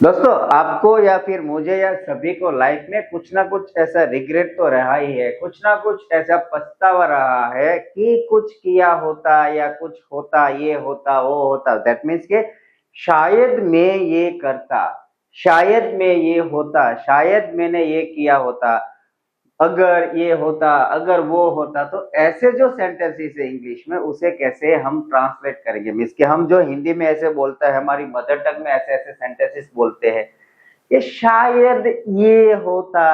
दोस्तों, आपको या फिर मुझे या सभी को लाइफ में कुछ ना कुछ ऐसा रिग्रेट तो रहा ही है, कुछ ना कुछ ऐसा पछतावा रहा है कि कुछ किया होता या कुछ होता, ये होता वो होता। दैट मीन्स के शायद मैं ये करता, शायद मैं ये होता, शायद मैंने ये किया होता, अगर ये होता, अगर वो होता। तो ऐसे जो सेंटेंसेस है इंग्लिश में, उसे कैसे हम ट्रांसलेट करेंगे? मीन्स कि हम जो हिंदी में ऐसे बोलते हैं, हमारी मदर टंग में ऐसे ऐसे सेंटेंसेस बोलते हैं कि शायद ये होता,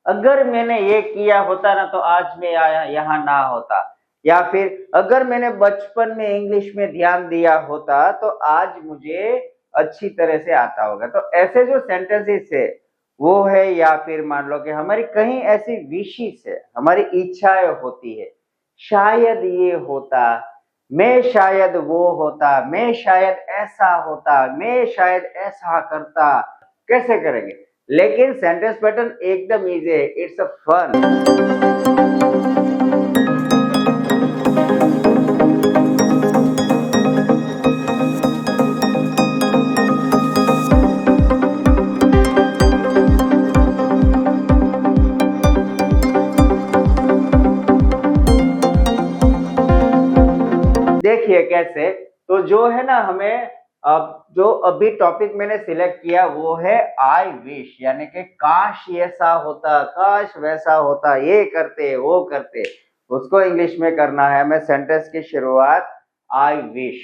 अगर मैंने ये किया होता ना तो आज मैं आया यहाँ ना होता, या फिर अगर मैंने बचपन में इंग्लिश में ध्यान दिया होता तो आज मुझे अच्छी तरह से आता होगा। तो ऐसे जो सेंटेंसेस है वो है, या फिर मान लो कि हमारी कहीं ऐसी विशेष है, हमारी इच्छाएं होती है, शायद ये होता, मैं शायद वो होता, मैं शायद ऐसा होता, मैं शायद ऐसा करता। कैसे करेंगे? लेकिन सेंटेंस पैटर्न एकदम इजी है, इट्स अ फन। देखिए कैसे। तो जो है ना, हमें अब जो अभी टॉपिक मैंने सिलेक्ट किया वो है आई विश, यानी कि काश ऐसा होता, काश वैसा होता, ये करते वो करते। उसको इंग्लिश में करना है हमें सेंटेंस की शुरुआत आई विश।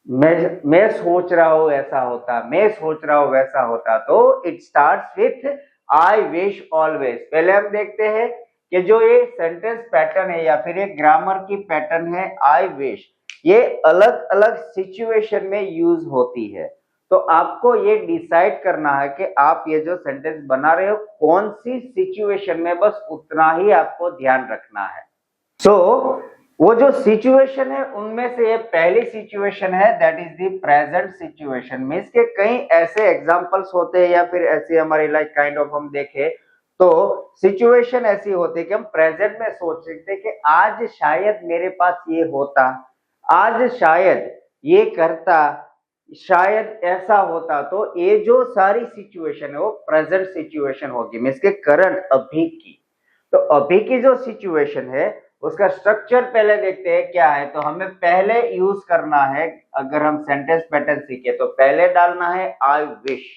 मैं सोच रहा हूं ऐसा होता, मैं सोच रहा हूं वैसा होता। तो it starts with I wish always. पहले हम देखते हैं कि जो ये सेंटेंस पैटर्न है या फिर ये ग्रामर की पैटर्न है आई विश, ये अलग अलग सिचुएशन में यूज होती है। तो आपको ये डिसाइड करना है कि आप ये जो सेंटेंस बना रहे हो कौन सी सिचुएशन में, बस उतना ही आपको ध्यान रखना है। सो वो जो सिचुएशन है उनमें से ये पहली सिचुएशन है, that is the present situation. Means के कई ऐसे एग्जांपल्स होते हैं या फिर ऐसी हमारी लाइक काइंड ऑफ हम देखें तो सिचुएशन ऐसी होती है कि हम प्रेजेंट में सोच सकते हैं कि आज शायद मेरे पास ये होता, आज शायद ये करता, शायद ऐसा होता। तो ये जो सारी सिचुएशन है वो प्रेजेंट सिचुएशन होगी, मीन्स के करंट, अभी की। तो अभी की जो सिचुएशन है उसका स्ट्रक्चर पहले देखते हैं क्या है। तो हमें पहले यूज करना है, अगर हम सेंटेंस पैटर्न सीखे तो पहले डालना है आई विश।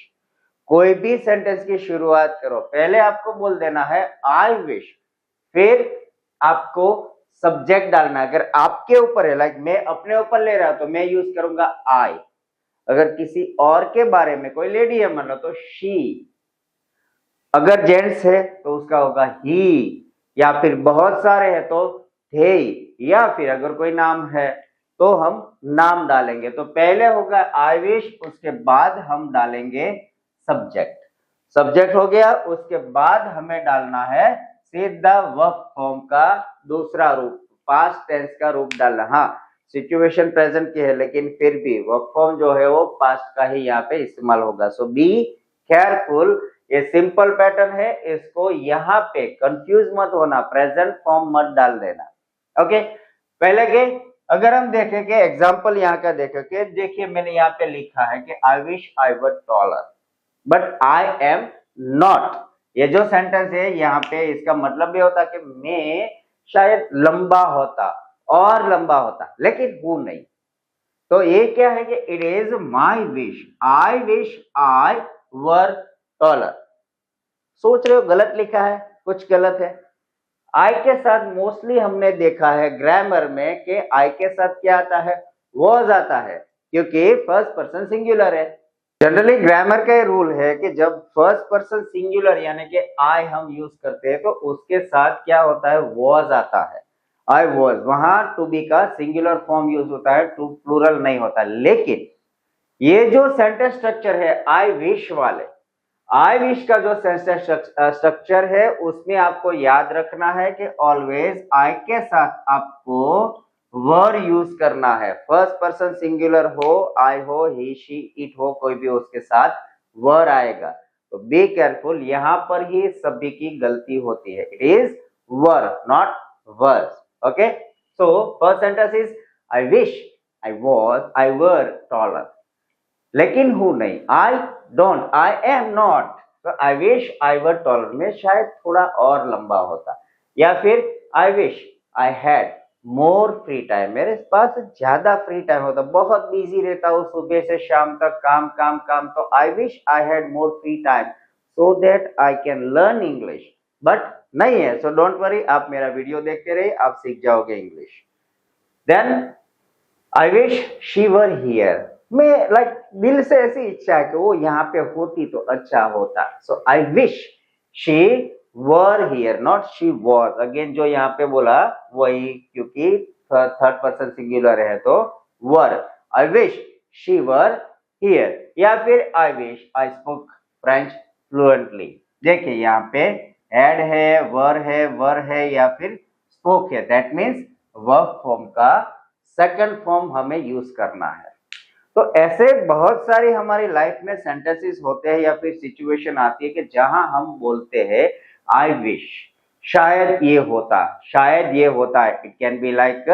कोई भी सेंटेंस की शुरुआत करो पहले आपको बोल देना है आई विश, फिर आपको सब्जेक्ट डालना है। अगर आपके ऊपर है, लाइक मैं अपने ऊपर ले रहा हूं तो मैं यूज करूंगा आई। अगर किसी और के बारे में, कोई लेडी है मान लो तो शी, अगर जेंट्स है तो उसका होगा ही, या फिर बहुत सारे हैं तो थे, या फिर अगर कोई नाम है तो हम नाम डालेंगे। तो पहले होगा आई विश, उसके बाद हम डालेंगे सब्जेक्ट। सब्जेक्ट हो गया, उसके बाद हमें डालना है सीधा वर्ब फॉर्म का दूसरा रूप, पास्ट टेंस का रूप डालना। हाँ, सिचुएशन प्रेजेंट की है लेकिन फिर भी वर्ब फॉर्म जो है वो पास्ट का ही यहाँ पे इस्तेमाल होगा। सो बी केयरफुल। ये सिंपल पैटर्न है, इसको यहाँ पे कंफ्यूज मत होना, प्रेजेंट फॉर्म मत डाल देना। ओके, पहले के अगर हम देखें कि एग्जांपल यहाँ का देखें कि देखिए मैंने यहाँ पे लिखा है कि I wish I were taller but I am not. ये जो सेंटेंस है यहाँ पे इसका मतलब ये होता कि मैं शायद लंबा होता और लंबा होता लेकिन हूं नहीं। तो ये क्या है कि it is my wish I were taller. सोच रहे हो गलत लिखा है, कुछ गलत है। आई के साथ मोस्टली हमने देखा है ग्रामर में कि आई के साथ क्या आता है, वॉज आता है, क्योंकि फर्स्ट पर्सन सिंगुलर है। जनरली ग्रामर का रूल है कि जब फर्स्ट पर्सन सिंगुलर यानी कि आई हम यूज करते हैं तो उसके साथ क्या होता है, वॉज आता है। आई वॉज, वहां टू बी का सिंगुलर फॉर्म यूज होता है, टू प्लूरल नहीं होता। लेकिन ये जो सेंटेंस स्ट्रक्चर है आई विश वाले, आई विश का जो सेंटेंस स्ट्रक्चर है उसमें आपको याद रखना है कि ऑलवेज आई के साथ आपको वर यूज करना है। फर्स्ट पर्सन सिंगुलर हो, आई हो, ही शी इट हो, कोई भी उसके साथ वर आएगा। तो बी केयरफुल, यहां पर ही सभी की गलती होती है। It is were not worse. Okay, so first sentence is I wish I were taller. लेकिन हूं नहीं, I don't, I am not, तो I wish I were taller में शायद थोड़ा और लंबा होता, या फिर I wish I had more free time, मेरे पास ज्यादा फ्री टाइम होता, बहुत बिजी रहता हूँ सुबह से शाम तक, काम काम काम, तो I wish I had more free time so that I can learn English, but नहीं है, सो डोंट वरी, आप मेरा वीडियो देखते रहिए, आप सीख जाओगे English. Then I wish she were here, मैं लाइक दिल से ऐसी इच्छा है कि वो यहाँ पे होती तो अच्छा होता, so I wish she were here, not she was, again जो यहाँ पे बोला वही, क्योंकि थर्ड पर्सन सिंगुलर है तो were, I wish she were here, या फिर I wish I spoke French fluently. देखिए यहाँ पे एड है, वर है या फिर स्पोक है, दैट मीन्स वर्ब फॉर्म का सेकंड फॉर्म हमें यूज करना है। तो ऐसे बहुत सारी हमारी लाइफ में सेंटेंसेस होते हैं या फिर सिचुएशन आती है कि जहां हम बोलते हैं आई विश, शायद ये होता, शायद ये होता है, it can be like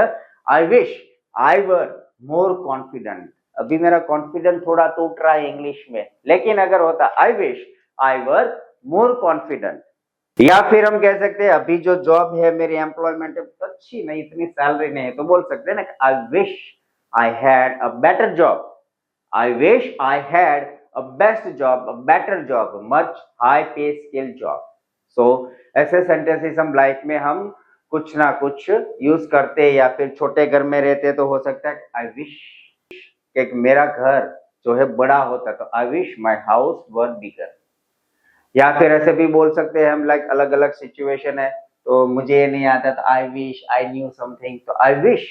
I wish I were more confident, अभी मेरा कॉन्फिडेंस थोड़ा टूट रहा है इंग्लिश में, लेकिन अगर होता आई wish I were more confident, या फिर हम कह सकते हैं अभी जो जॉब है मेरी एम्प्लॉयमेंट अच्छी नहीं, इतनी सैलरी नहीं है, तो बोल सकते हैं ना आई wish I had a better job, I wish I had a best job, a better job, much high पे स्किल जॉब। सो ऐसे सेंटेंसेस हम लाइफ में हम कुछ ना कुछ यूज करते हैं, या फिर छोटे घर में रहते तो हो सकता है आई विश कि मेरा घर जो है बड़ा होता, तो आई विश माई हाउस वर बिगर, या फिर ऐसे भी बोल सकते हैं हम, लाइक अलग अलग सिचुएशन है, तो मुझे ये नहीं आता तो I wish I knew something, तो I wish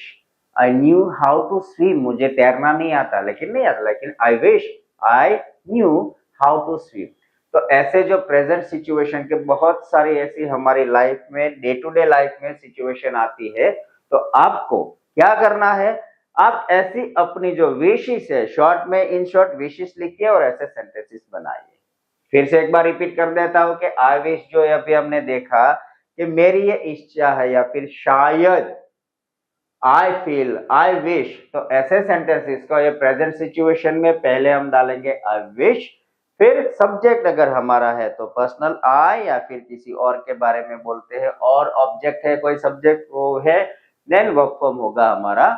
I knew how to swim, मुझे तैरना नहीं आता, लेकिन नहीं आता, लेकिन I wish I knew how to swim. तो ऐसे जो प्रेजेंट सिचुएशन के बहुत सारी ऐसी हमारी लाइफ में डे टू डे लाइफ में सिचुएशन आती है, तो आपको क्या करना है, आप ऐसी अपनी जो विशेस है, शॉर्ट में इन शॉर्ट विशेस लिखिए और ऐसे सेंटेंसेस बनाइए। फिर से एक बार रिपीट कर देता हूं कि आई विश जो है अभी हमने देखा कि मेरी ये इच्छा है, या फिर शायद आई फील, आई विश, तो ऐसे सेंटेंसेस को ये प्रेजेंट सिचुएशन में पहले हम डालेंगे आई विश, फिर सब्जेक्ट अगर हमारा है तो पर्सनल आई, या फिर किसी और के बारे में बोलते हैं, और ऑब्जेक्ट है कोई सब्जेक्ट वो है, देन वर्ब फॉर्म होगा हमारा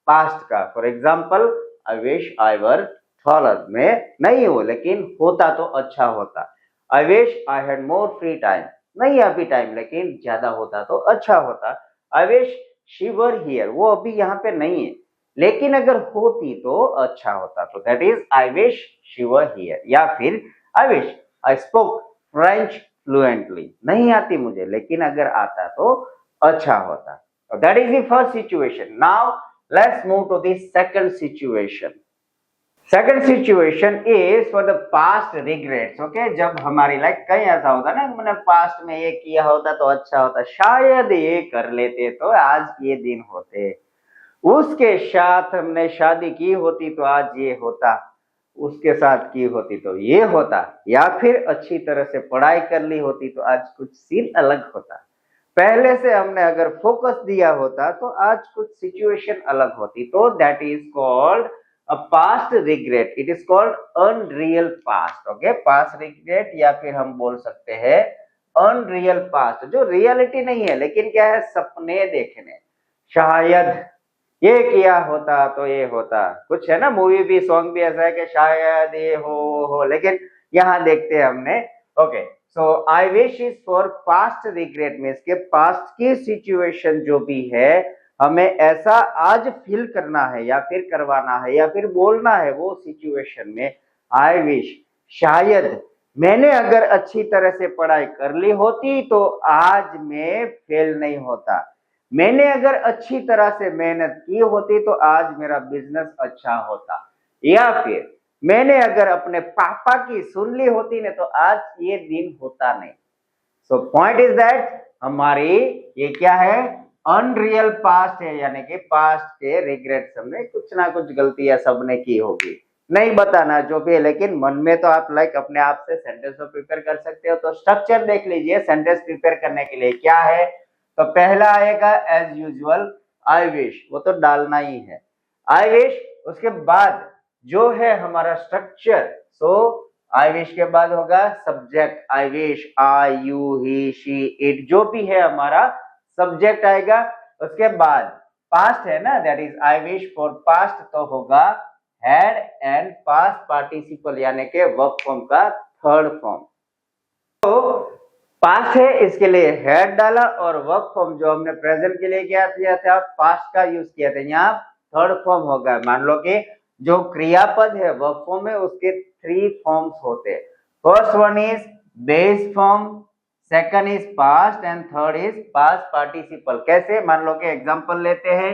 पास्ट का। For example I wish I were taller, में नहीं हो लेकिन होता तो अच्छा होता, आई wish I had more free time, नहीं अभी टाइम लेकिन ज्यादा होता तो अच्छा होता, आई विश शी वर हियर, वो अभी यहाँ पे नहीं है लेकिन अगर होती तो अच्छा होता, तो that is I wish she were here, या फिर I wish I spoke French fluently, नहीं आती मुझे लेकिन अगर आता तो अच्छा होता। That is the first situation. Now let's move to the second situation. Second situation is for the past regrets. Okay, जब हमारी लाइक कहीं ऐसा होता ना, मैंने पास्ट में ये किया होता तो अच्छा होता, शायद ये कर लेते तो आज ये दिन होते, उसके साथ हमने शादी की होती तो आज ये होता, उसके साथ की होती तो ये होता, या फिर अच्छी तरह से पढ़ाई कर ली होती तो आज कुछ सीन अलग होता, पहले से हमने अगर फोकस दिया होता तो आज कुछ सिचुएशन अलग होती, तो that is called a past regret, it is called unreal past. Okay, past regret, या फिर हम बोल सकते हैं अनरियल पास्ट, जो रियलिटी नहीं है लेकिन क्या है, सपने देखने, शायद ये किया होता तो ये होता, कुछ है ना, मूवी भी सॉन्ग भी ऐसा है कि शायद ये हो, लेकिन यहाँ देखते हैं हमने। Okay, so I wish is for past regret, means के पास्ट की सिचुएशन जो भी है हमें ऐसा आज फील करना है या फिर करवाना है या फिर बोलना है वो सिचुएशन में, आई विश शायद मैंने अगर अच्छी तरह से पढ़ाई कर ली होती तो आज मैं फेल नहीं होता, मैंने अगर अच्छी तरह से मेहनत की होती तो आज मेरा बिजनेस अच्छा होता, या फिर मैंने अगर अपने पापा की सुन ली होती ना तो आज ये दिन होता नहीं। सो पॉइंट इज दैट हमारी ये क्या है, अनरियल पास्ट है, यानी कि पास्ट के रिग्रेट्स, हमने कुछ ना कुछ गलतियां सबने की होगी, नहीं बताना जो भी है, लेकिन मन में तो आप लाइक अपने आप से सेंटेंस को प्रिपेयर कर सकते हो। तो स्ट्रक्चर देख लीजिए सेंटेंस प्रिपेयर करने के लिए क्या है, तो पहला आएगा एज यूजुअल आई विश, वो तो डालना ही है, आई विश, उसके बाद जो है हमारा स्ट्रक्चर, सो आई विश के बाद होगा subject, I wish, I, you, he, she, it, जो भी है हमारा सब्जेक्ट आएगा। उसके बाद पास्ट है ना, that is I wish for past, तो होगा हैड एंड पास्ट पार्टिसिपल यानी के वर्ब फॉर्म का थर्ड फॉर्म। तो पास्ट है इसके लिए हैड डाला और वर्ब फॉर्म जो हमने प्रेजेंट के लिए क्या किया था पास्ट का यूज किया था, यहाँ थर्ड फॉर्म होगा। मान लो कि जो क्रियापद है वर्ब फॉर्म में उसके 3 फॉर्म्स होते हैं। First one is base form, second is past and third is past participle. कैसे, मान लो कि एग्जांपल लेते हैं,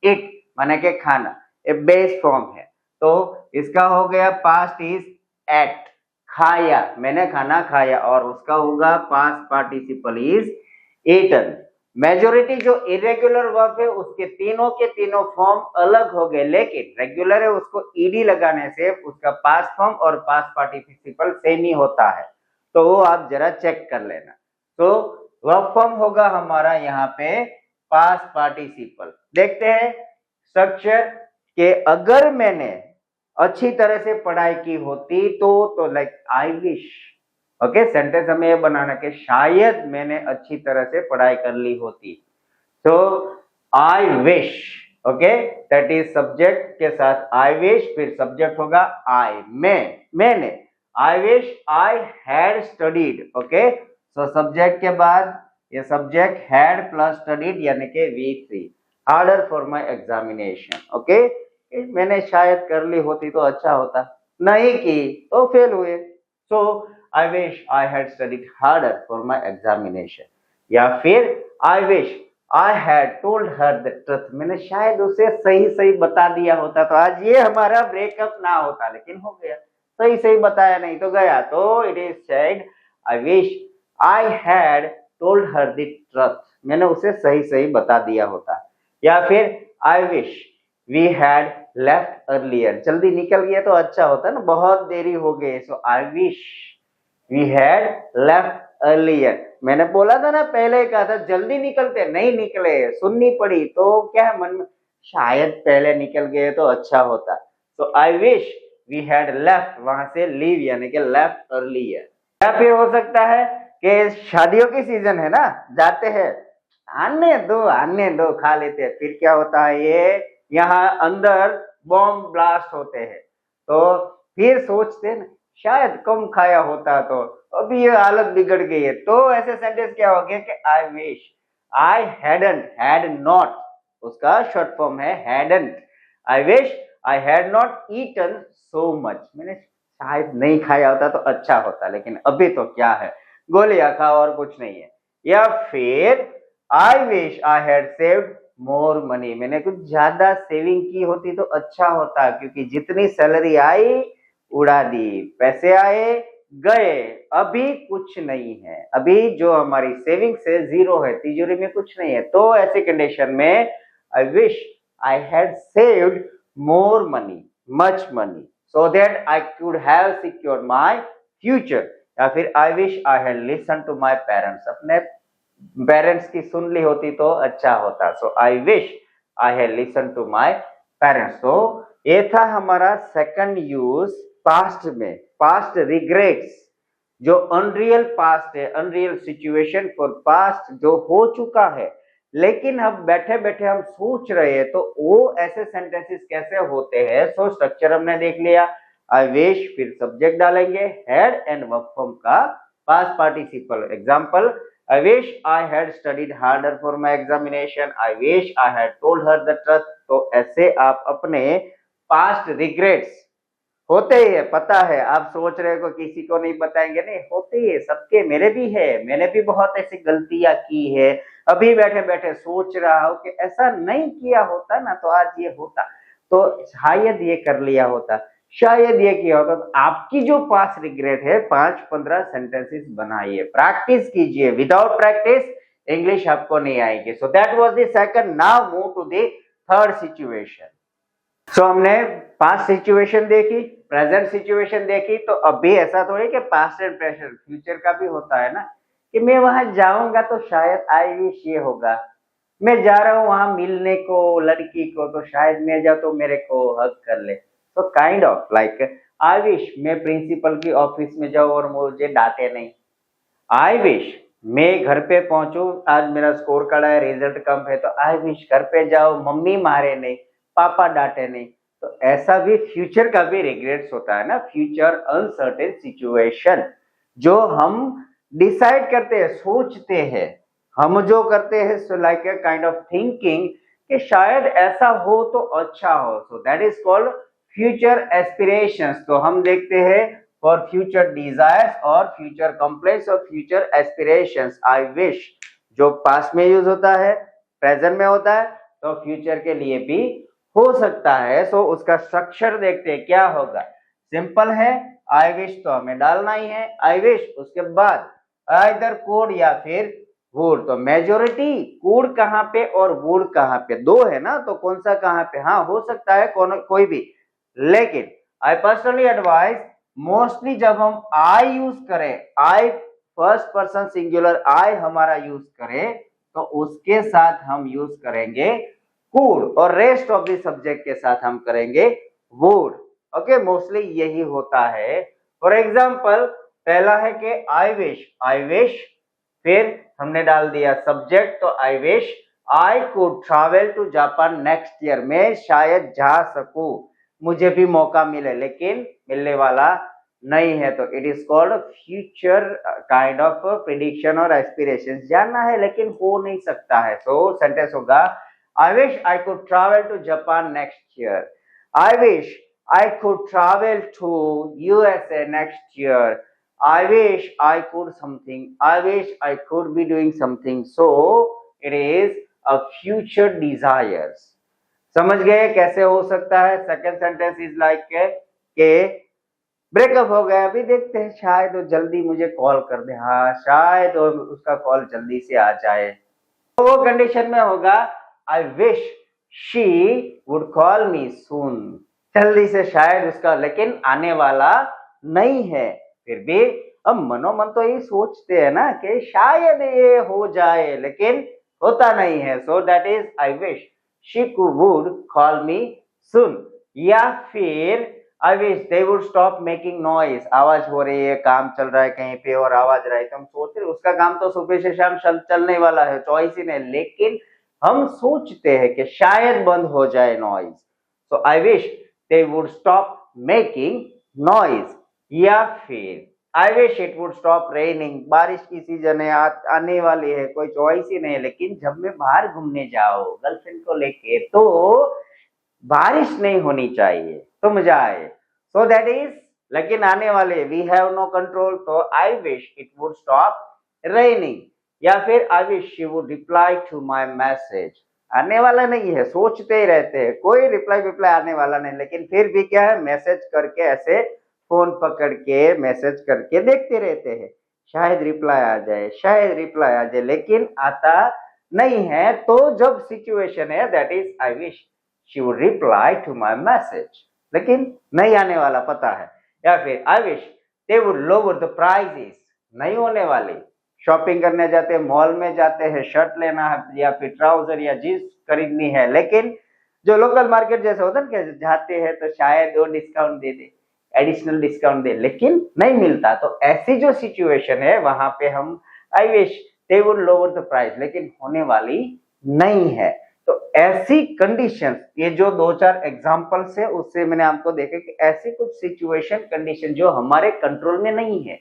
इट माने के खाना, ये बेस फॉर्म है, तो इसका हो गया पास्ट इज एट, खाया, मैंने खाना खाया, और उसका होगा past participle is eaten. Majority जो इरेगुलर वर्ब है उसके तीनों के तीनों फॉर्म अलग हो गए, लेकिन रेगुलर है उसको ईडी लगाने से उसका पास्ट फॉर्म और पास्ट पार्टिसिपल सेम ही होता है, तो वो आप जरा चेक कर लेना। तो वर्ब फॉर्म होगा हमारा यहाँ पे पास्ट पार्टिसिपल। देखते हैं स्ट्रक्चर के, अगर मैंने अच्छी तरह से पढ़ाई की होती तो like I wish, okay, sentence हमें ये बनाना कि शायद मैंने अच्छी तरह से पढ़ाई कर ली होती, तो I wish, okay, that is subject के साथ आई विश, फिर सब्जेक्ट होगा आई, मैंने, आई wish I had studied, okay, so subject के बाद ये सब्जेक्ट हैड प्लस स्टडीड यानी कि V3, harder for my examination, okay, मैंने शायद कर ली होती तो अच्छा होता, नहीं की तो फेल हुए, so I wish I had studied harder for my examination. या फिर I wish I had told her the truth, मैंने शायद उसे सही सही बता दिया होता तो आज ये हमारा ब्रेकअप ना होता, लेकिन हो गया, सही सही बताया नहीं तो गया, तो it is said I wish I had told her the truth, मैंने उसे सही सही बता दिया होता। या फिर I wish we had left earlier, जल्दी निकल गया तो अच्छा होता ना, बहुत देरी हो गई, so I wish we had left earlier. मैंने बोला था ना, पहले कहा था जल्दी निकलते, नहीं निकले, सुननी पड़ी, तो क्या है मन में, शायद पहले निकल गए तो अच्छा होता, तो I wish we had left, वहां से लीव यानी कि लेफ्ट अर्लियर। या फिर हो सकता है कि शादियों की सीजन है ना, जाते हैं, आने दो खा लेते हैं, फिर क्या होता है, ये यहाँ अंदर बॉम्ब ब्लास्ट होते हैं, तो फिर सोचते हैं शायद कम खाया होता तो अभी ये हालत बिगड़ गई है, तो ऐसे सेंटेंस क्या हो गया कि I wish I hadn't, had not उसका शॉर्ट फॉर्म है hadn't, I wish I had not eaten so much, मैंने शायद नहीं खाया होता तो अच्छा होता, लेकिन अभी तो क्या है, गोलियां खाओ और कुछ नहीं है। या फिर I wish I had saved more money, मैंने कुछ ज्यादा सेविंग की होती तो अच्छा होता, क्योंकि जितनी सैलरी आई उड़ा दी, पैसे आए गए, अभी कुछ नहीं है, अभी जो हमारी सेविंग से जीरो है, तिजोरी में कुछ नहीं है, तो ऐसी कंडीशन में आई wish I had saved more money, much money, so that I could have secured my future। या फिर I wish I had listened to my parents, अपने पेरेंट्स की सुन ली होती तो अच्छा होता, so I wish I had listened to my parents। तो ये था हमारा सेकंड यूज पास्ट में, पास्ट रिग्रेट्स, जो अनरियल पास्ट है, अनरियल सिचुएशन फॉर पास्ट जो हो चुका है, लेकिन अब बैठे बैठे हम सोच रहे हैं, तो वो ऐसे सेंटेंसेस कैसे होते हैं। सो स्ट्रक्चर हमने देख लिया, आई विश, फिर सब्जेक्ट डालेंगे, हैड एंड वर्ब फॉर्म का past participle. Example, I wish I had studied harder for my examination, I wish I had told her the truth. तो ऐसे आप अपने पास्ट रिग्रेट्स, होते ही है, पता है, आप सोच रहे हो किसी को नहीं बताएंगे, नहीं होते ही है सबके, मेरे भी है, मैंने भी बहुत ऐसी गलतियां की है, अभी बैठे बैठे सोच रहा हूं कि ऐसा नहीं किया होता ना तो आज ये होता, तो शायद ये कर लिया होता, शायद ये किया होता। तो आपकी जो पास रिग्रेट है 5-15 सेंटेंसेस बनाइए, प्रैक्टिस कीजिए, विदाउट प्रैक्टिस इंग्लिश आपको नहीं आएगी। So that was the second. Now move to the third situation. So हमने पास्ट सिचुएशन देखी, प्रेजेंट सिचुएशन देखी, तो अभी ऐसा थोड़ी कि पास्ट एंड प्रेजेंट, फ्यूचर का भी होता है ना, कि मैं वहां जाऊंगा तो शायद आई विश ये होगा, मैं जा रहा हूं वहां मिलने को लड़की को, तो शायद मैं जाऊं तो मेरे को हग कर ले, तो kind of like I wish मैं प्रिंसिपल की ऑफिस में जाऊं और मुझे डांटे नहीं। आई विश मैं घर पे पहुंचूं, आज मेरा स्कोर कार्ड आया, रिजल्ट कम है, तो आई विश घर पे जाओ मम्मी मारे नहीं, पापा डांटे नहीं। तो ऐसा भी फ्यूचर का भी रिग्रेट्स होता है ना, फ्यूचर अनसर्टेन सिचुएशन जो हम डिसाइड करते हैं, सोचते हैं, हम जो करते हैं so like a kind of thinking कि शायद ऐसा हो तो अच्छा हो, सो that is called future aspirations. तो हम देखते हैं फॉर फ्यूचर डिजायर्स और फ्यूचर कंप्लेंट्स और फ्यूचर एस्पिरेशंस। आई विश जो पास्ट में यूज होता है, प्रेजेंट में होता है, तो फ्यूचर के लिए भी हो सकता है। सो उसका स्ट्रक्चर देखते हैं क्या होगा। सिंपल है, आई विश तो हमें डालना ही है, आई विश, उसके बाद आइदर कोड या फिर वुड। तो मेजोरिटी कोड कहाँ पे और वुड कहाँ पे, दो है ना, तो कौन सा कहाँ पे, हाँ हो सकता है कोई भी। लेकिन आई पर्सनली एडवाइज मोस्टली जब हम आई यूज करें, आई फर्स्ट पर्सन सिंगुलर आई हमारा यूज करें, तो उसके साथ हम यूज करेंगे कुड और रेस्ट ऑफ द सब्जेक्ट के साथ हम करेंगे वुड। ओके, मोस्टली यही होता है। फॉर एग्जाम्पल पहला है कि आई विश, फिर हमने डाल दिया सब्जेक्ट, तो I wish I could travel to Japan next year, मैं शायद जा सकूं, मुझे भी मौका मिले, लेकिन मिलने वाला नहीं है। तो it is called future kind of prediction और एस्पिरेशन, जानना है लेकिन हो नहीं सकता है। तो सेंटेंस होगा I wish I could travel to Japan next year, I wish I could travel to USA next year, I wish I could something, I wish I could be doing something. So it is a future desires. समझ गए कैसे हो सकता है। Second sentence is like के breakup हो गया, अभी देखते हैं, शायद वो जल्दी मुझे कॉल कर दे, हाँ शायद उसका कॉल जल्दी से आ जाए, तो वो कंडीशन में होगा I wish she would call me soon, जल्दी से शायद उसका, लेकिन आने वाला नहीं है। फिर भी हम मनोमन तो ये सोचते हैं ना कि शायद ये हो जाए, लेकिन होता नहीं है। So that is I wish she would call me soon. या फिर I wish they would stop making noise, आवाज हो रही है, काम चल रहा है कहीं पे और आवाज रहा है, तो हम सोचते हैं उसका काम तो सुबह से शाम चलने वाला है, चॉइस ही नहीं, लेकिन हम सोचते हैं कि शायद बंद हो जाए noise. So I wish they would stop making noise. या फिर I wish it would stop raining, बारिश की सीजन है, आने वाली है, कोई चॉइस ही नहीं, लेकिन जब मैं बाहर घूमने जाऊं गर्लफ्रेंड को लेके तो बारिश नहीं होनी चाहिए, तो मजा आए। सो दैट इज, लेकिन आने वाले वी हैव नो कंट्रोल, तो I wish it would stop raining. या फिर I wish she would reply to my message, आने वाला नहीं है, सोचते ही रहते हैं, कोई रिप्लाई आने वाला नहीं, लेकिन फिर भी क्या है, मैसेज करके ऐसे फोन पकड़ के मैसेज करके देखते रहते हैं, शायद रिप्लाई आ जाए, शायद रिप्लाई आ जाए, लेकिन आता नहीं है। तो जब सिचुएशन है that is I wish she would reply to my message, लेकिन नहीं आने वाला पता है। या फिर I wish they would lower the prices, नहीं होने वाली, शॉपिंग करने जाते हैं, मॉल में जाते हैं, शर्ट लेना है या फिर ट्राउजर या जींस खरीदनी है, लेकिन जो लोकल मार्केट जैसे होता है ना, जाते हैं तो शायद वो डिस्काउंट दे दे, एडिशनल डिस्काउंट दे, लेकिन नहीं मिलता। तो ऐसी जो सिचुएशन है वहां पे हम आई wish they would lower the price, लेकिन होने वाली नहीं है। तो ऐसी कंडीशन, ये जो दो चार एग्जांपल्स है उससे मैंने आपको देखा कि ऐसी कुछ सिचुएशन कंडीशन जो हमारे कंट्रोल में नहीं है,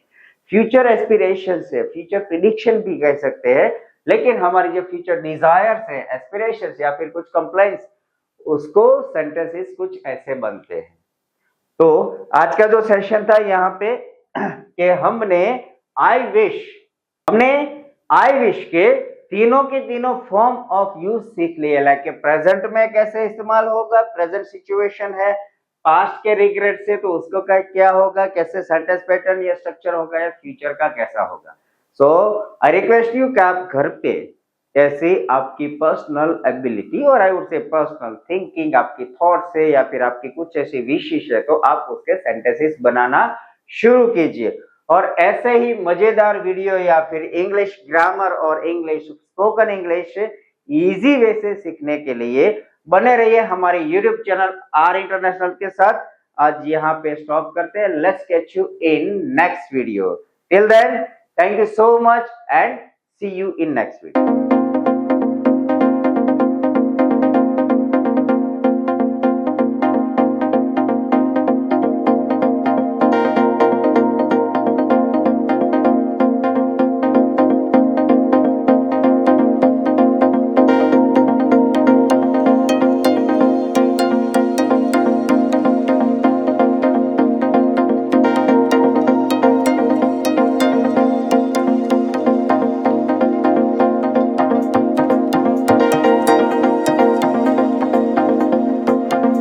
फ्यूचर एस्पिरेशन से, फ्यूचर प्रिडिक्शन भी कह सकते हैं, लेकिन हमारी जो फ्यूचर डिजायर्स है, एस्पिरेशन या फिर कुछ कंप्लेंट्स, उसको सेंटेंसेस कुछ ऐसे बनते हैं। तो आज का जो सेशन था यहाँ पे कि हमने आई विश के तीनों के तीनों फॉर्म ऑफ यूज सीख लिए, लाइक प्रेजेंट में कैसे इस्तेमाल होगा, प्रेजेंट सिचुएशन है, पास्ट के रिग्रेट से तो उसको क्या होगा, कैसे सेंटेंस पैटर्न या स्ट्रक्चर होगा, या फ्यूचर का कैसा होगा। सो आई रिक्वेस्ट यू कि आप घर पे ऐसे आपकी पर्सनल एबिलिटी और I would say personal thinking, आपकी थॉट से या फिर आपकी कुछ ऐसी विशेष है तो आप उसके सेंटेंसेस बनाना शुरू कीजिए। और ऐसे ही मजेदार वीडियो या फिर इंग्लिश ग्रामर और English spoken English easy way से सीखने के लिए बने रहिए हमारे यूट्यूब चैनल आर इंटरनेशनल के साथ। आज यहाँ पे स्टॉप करते हैं। Let's catch you in next video. Till then, thank you so much and see you in next video.